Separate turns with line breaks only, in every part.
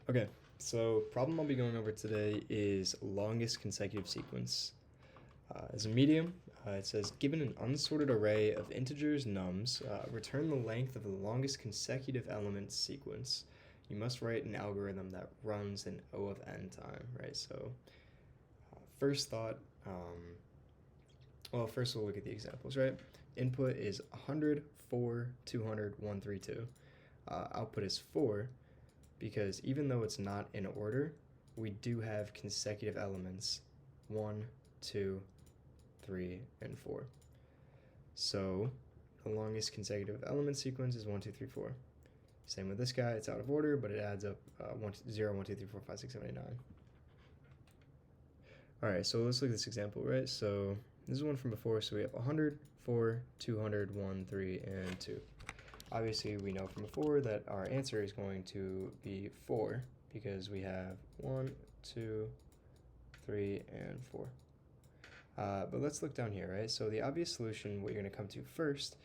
Okay, so problem I'll be going over today is longest consecutive sequence. As a medium, it says, given an unsorted array of integers nums, return the length of the longest consecutive element sequence. You must write an algorithm that runs in O of n time, right? So first thought, well, first we'll look at the examples, right? Input is 100, 4, 200, 132. Output is 4, because even though it's not in order, we do have consecutive elements 1, 2, 3, and 4. So the longest consecutive element sequence is 1, 2, 3, 4. Same with this guy, it's out of order, but it adds up 0, 1, 2, 3, 4, 5, 6, 7, 8, 9. Alright, so let's look at this example, right? So this is one from before, so we have 100, 4, 200, 1, 3, and 2. Obviously, we know from before that our answer is going to be 4 because we have 1, 2, 3, and 4. But let's look down here, right? So the obvious solution, what you're going to come to first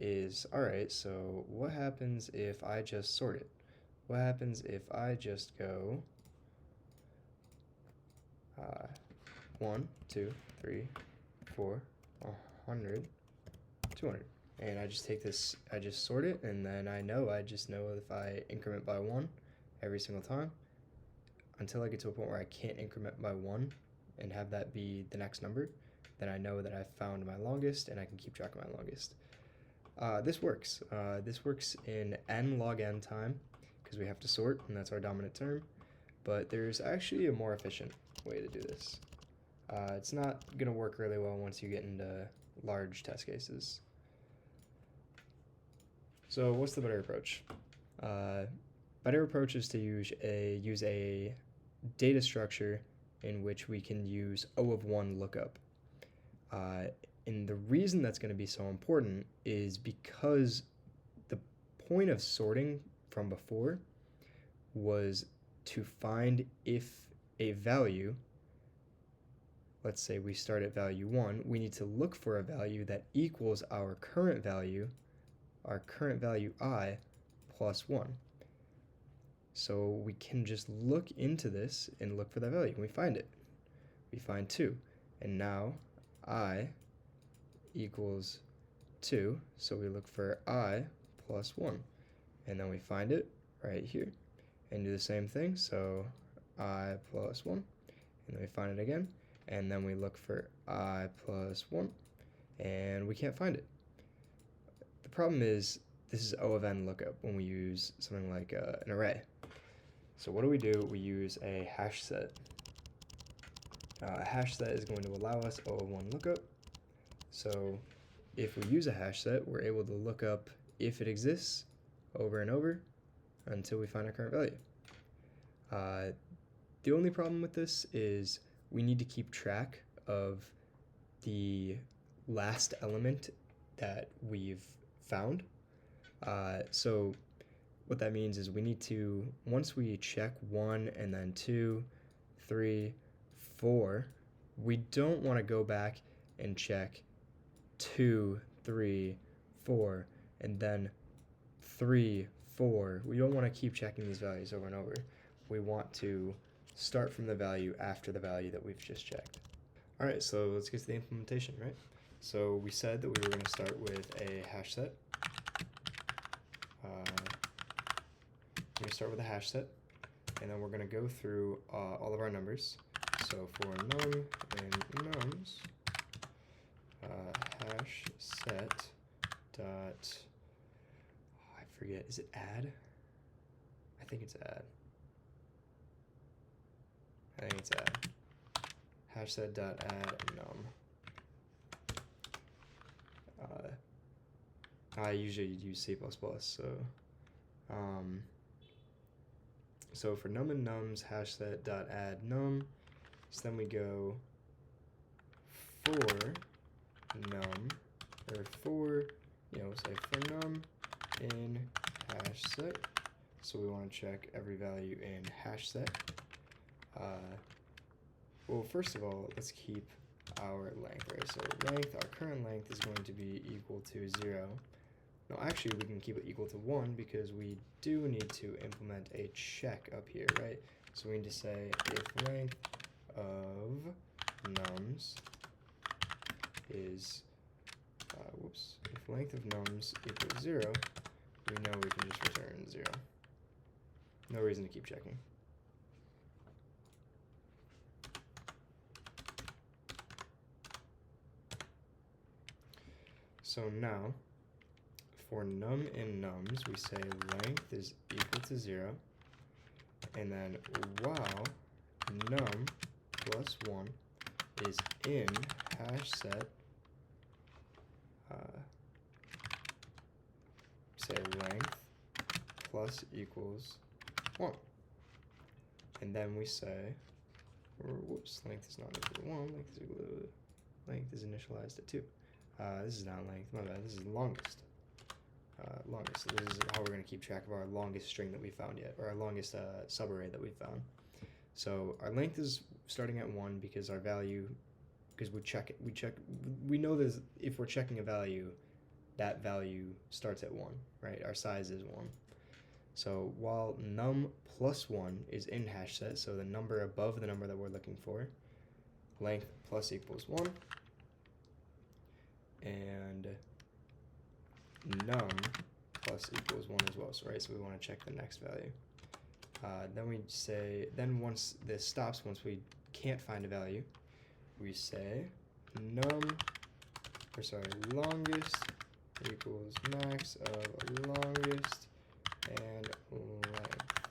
is, alright, so what happens if I just sort it? What happens if I just go 1, 2, 3, 4, 100, 200. And I just take this, I just sort it, and then I just know if I increment by 1 every single time, until I get to a point where I can't increment by 1 and have that be the next number, then I know that I've found my longest and I can keep track of my longest. This works. This works in n log n time, because we have to sort, and that's our dominant term, but there's actually a more efficient way to do this. It's not going to work really well once you get into large test cases. So what's the better approach? Better approach is to use a data structure in which we can use O of 1 lookup. And the reason that's going to be so important is because the point of sorting from before was to find if a value, let's say we start at value 1, we need to look for a value that equals our current value I plus 1. So we can just look into this and look for that value. And we find it. We find 2. And now I equals 2. So we look for I plus 1. And then we find it right here. And do the same thing. So I plus 1. And then we find it again. And then we look for I plus 1. And we can't find it. The problem is this is O of n lookup when we use something like an array. So what do? We use a hash set. A hash set is going to allow us O of 1 lookup. So if we use a hash set, we're able to look up if it exists over and over until we find our current value. The only problem with this is we need to keep track of the last element that we've found. So what that means is we need to, once we check 1 and then 2, 3, 4, we don't want to go back and check 2, 3, 4, and then 3, 4. We don't want to keep checking these values over and over. We want to start from the value after the value that we've just checked. Alright, so let's get to the implementation, right? So we said that we were going to start with a hash set. We're going to start with a hash set, and then we're going to go through all of our numbers. So for num and nums, hash set dot, I forget, is it add? I think it's add. Hash set dot add num. I usually use C++, so for num and nums, hash set dot add num. So then we go for num, or for, say for num in hash set. So we want to check every value in hash set. Well, first of all, let's keep our length, right? So length, our current length is going to be equal to 0. No, actually, we can keep it equal to 1 because we do need to implement a check up here, right? So we need to say if length of nums is, if length of nums equals 0, we know we can just return 0. No reason to keep checking. So now, for num in nums, we say length is equal to 0, and then while num plus 1 is in hash set, say length plus equals 1. And then we say, or whoops, length is not equal to 1, length is equal to, length is initialized at 2. This is not length, my bad, this is longest. Longest, so this is how we're going to keep track of our longest string that we found yet, or our longest subarray that we found. So our length is starting at 1 because our value, because we know that if we're checking a value, that value starts at 1, right? Our size is 1. So while num plus 1 is in hash set, so the number above the number that we're looking for, length plus equals 1, and num plus equals 1 as well. So right, so we want to check the next value. Then we say, then once this stops, once we can't find a value, we say longest equals max of longest and length.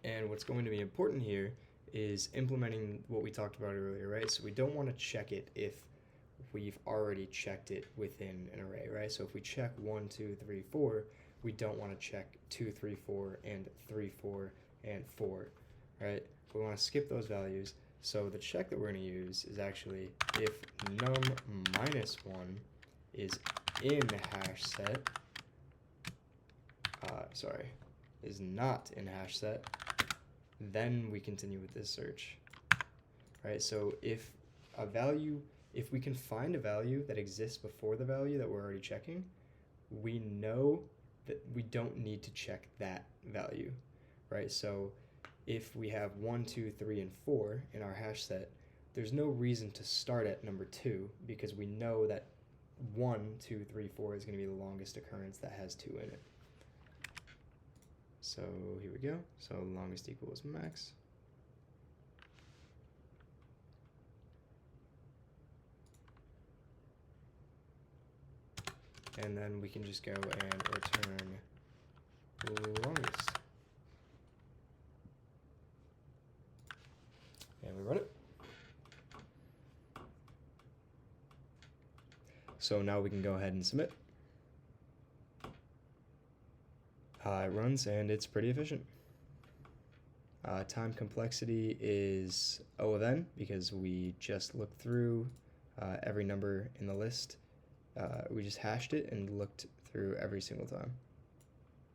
And what's going to be important here is implementing what we talked about earlier, right? So we don't want to check it if we've already checked it within an array, right? So if we check 1, 2, 3, 4, we don't want to check 2, 3, 4, and 3, 4, and 4, right? We want to skip those values. So the check that we're going to use is actually if num minus 1 is in hash set, is not in hash set, then we continue with this search, right? So if we can find a value that exists before the value that we're already checking, we know that we don't need to check that value, right? So if we have 1, 2, 3, and 4 in our hash set, there's no reason to start at number 2 because we know that 1, 2, 3, 4 is going to be the longest occurrence that has 2 in it. So here we go. So longest equals max. And then we can just go and return longest. And we run it. So now we can go ahead and submit. It runs and it's pretty efficient. Time complexity is O of n because we just looked through every number in the list. We just hashed it and looked through every single time.